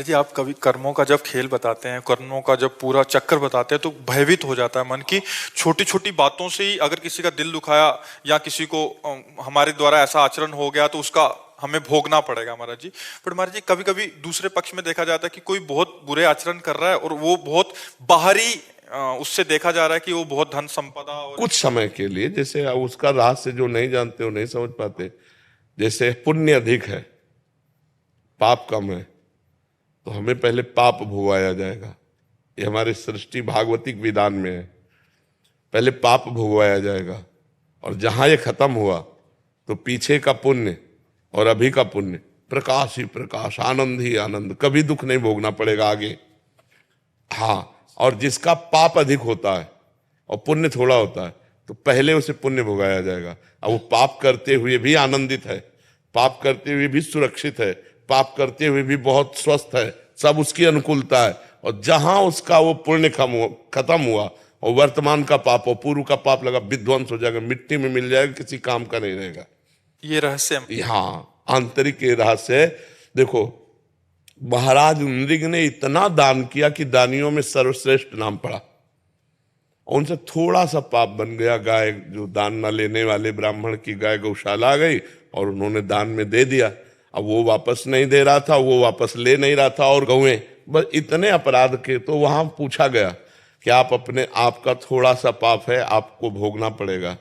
जी, आप कभी कर्मों का जब खेल बताते हैं, कर्मों का जब पूरा चक्कर बताते हैं, तो भयभीत हो जाता है मन की छोटी छोटी बातों से ही। अगर किसी का दिल दुखाया या किसी को हमारे द्वारा ऐसा आचरण हो गया तो उसका हमें भोगना पड़ेगा महाराज जी। पर महाराज जी, कभी कभी दूसरे पक्ष में देखा जाता है कि कोई बहुत बुरे आचरण कर रहा है और वो बहुत बाहरी उससे देखा जा रहा है कि वो बहुत धन संपदा और कुछ समय के लिए, जैसे उसका रहस्य जो नहीं जानते वो नहीं समझ पाते। जैसे पुण्य अधिक है, पाप कम है, तो हमें पहले पाप भोगाया जाएगा। ये हमारे सृष्टि भागवतिक विधान में है। पहले पाप भोगवाया जाएगा, और जहां ये खत्म हुआ तो पीछे का पुण्य और अभी का पुण्य, प्रकाश ही प्रकाश, आनंद ही आनंद, कभी दुख नहीं भोगना पड़ेगा आगे। हाँ, और जिसका पाप अधिक होता है और पुण्य थोड़ा होता है, तो पहले उसे पुण्य भोगाया जाएगा। अब वो पाप करते हुए भी आनंदित है, पाप करते हुए भी सुरक्षित है, पाप करते हुए भी बहुत स्वस्थ है, सब उसकी अनुकूलता है। और जहां उसका वो पुण्य खत्म हुआ और वर्तमान का पाप और पूर्व का पाप लगा, विध्वंस हो जाएगा, मिट्टी में मिल जाएगा, किसी काम का नहीं रहेगा। ये रहस्य। हाँ, आंतरिक रहस्य है। देखो, महाराज नृग ने इतना दान किया कि दानियों में सर्वश्रेष्ठ नाम पड़ा। उनसे थोड़ा सा पाप बन गया, गाय जो दान न लेने वाले ब्राह्मण की गाय गौशाला आ गई और उन्होंने दान में दे दिया। अब वो वापस नहीं दे रहा था, वो वापस ले नहीं रहा था, और गौएं, बस इतने अपराध के। तो वहां पूछा गया कि आप अपने आप का थोड़ा सा पाप है, आपको भोगना पड़ेगा,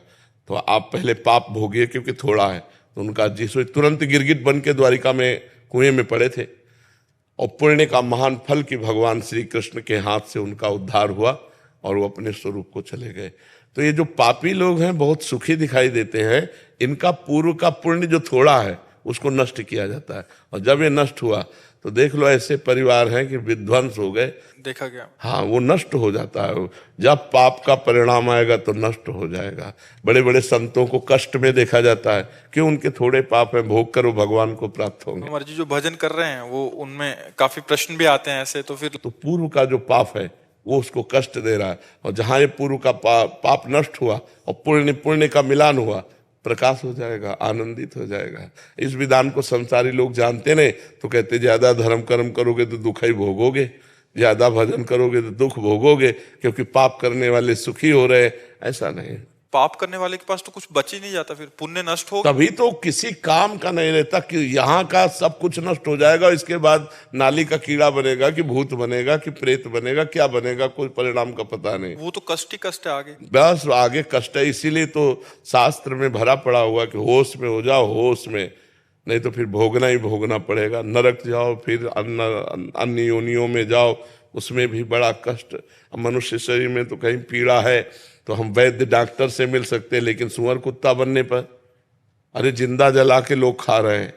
तो आप पहले पाप भोगिए क्योंकि थोड़ा है। तो उनका जिस तुरंत गिरगिट बन के द्वारिका में कुएं में पड़े थे, और पुण्य का महान फल कि भगवान श्री कृष्ण के हाथ से उनका उद्धार हुआ और वो अपने स्वरूप को चले गए। तो ये जो पापी लोग हैं बहुत सुखी दिखाई देते हैं, इनका पूर्व का पुण्य जो थोड़ा है उसको नष्ट किया जाता है, और जब ये नष्ट हुआ तो देख लो ऐसे परिवार हैं कि विध्वंस हो गए, देखा गया। हाँ, वो नष्ट हो जाता है। जब पाप का परिणाम आएगा तो नष्ट हो जाएगा। बड़े बड़े संतों को कष्ट में देखा जाता है कि उनके थोड़े पाप हैं, भोग कर वो भगवान को प्राप्त होंगे। हमारे जी जो भजन कर रहे हैं वो उनमें काफी प्रश्न भी आते हैं ऐसे, तो फिर तो पूर्व का जो पाप है वो उसको कष्ट दे रहा है, और जहां ये पूर्व का पाप नष्ट हुआ और पुण्य पुण्य का मिलान हुआ, प्रकाश हो जाएगा, आनंदित हो जाएगा। इस विधान को संसारी लोग जानते नहीं, तो कहते ज्यादा धर्म कर्म करोगे तो दुख ही भोगोगे, ज्यादा भजन करोगे तो दुख भोगोगे, क्योंकि पाप करने वाले सुखी हो रहे। ऐसा नहीं, पाप करने वाले के पास तो कुछ बच ही नहीं जाता, फिर पुण्य नष्ट हो तभी तो किसी काम का नहीं रहता कि यहाँ का सब कुछ नष्ट हो जाएगा, इसके बाद नाली का कीड़ा बनेगा कि भूत बनेगा कि प्रेत बनेगा, क्या बनेगा, कोई परिणाम का पता नहीं। वो तो कष्ट ही कष्ट है आगे। बस आगे कष्ट है, इसीलिए तो शास्त्र में भरा पड़ा हुआ कि होश में हो जाओ, होश में, नहीं तो फिर भोगना ही भोगना पड़ेगा। नरक जाओ, फिर अन्य योनियों में जाओ, उसमें भी बड़ा कष्ट। मनुष्य शरीर में तो कहीं पीड़ा है तो हम वैद्य डॉक्टर से मिल सकते हैं, लेकिन सुअर कुत्ता बनने पर, अरे जिंदा जला के लोग खा रहे हैं,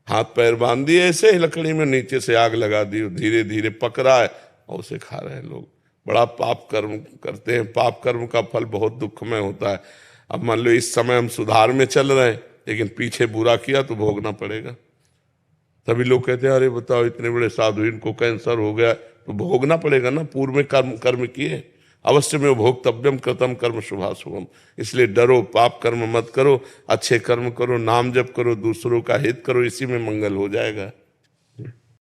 हाथ पैर बांध दिए ऐसे ही लकड़ी में, नीचे से आग लगा दी, धीरे धीरे पक रहा है और उसे खा रहे हैं लोग। बड़ा पाप कर्म करते हैं, पाप कर्म का फल बहुत दुखमय होता है। अब मान लो इस समय हम सुधार में चल रहे हैं, लेकिन पीछे बुरा किया तो भोगना पड़ेगा। तभी लोग कहते हैं अरे बताओ इतने बड़े साधु, इनको कैंसर हो गया, तो भोगना पड़ेगा ना, पूर्व में कर्म कर्म किए, अवश्य में भोक्तव्यम कृतम कर्म शुभाशुभम। इसलिए डरो, पाप कर्म मत करो, अच्छे कर्म करो, नाम जप करो, दूसरों का हित करो, इसी में मंगल हो जाएगा।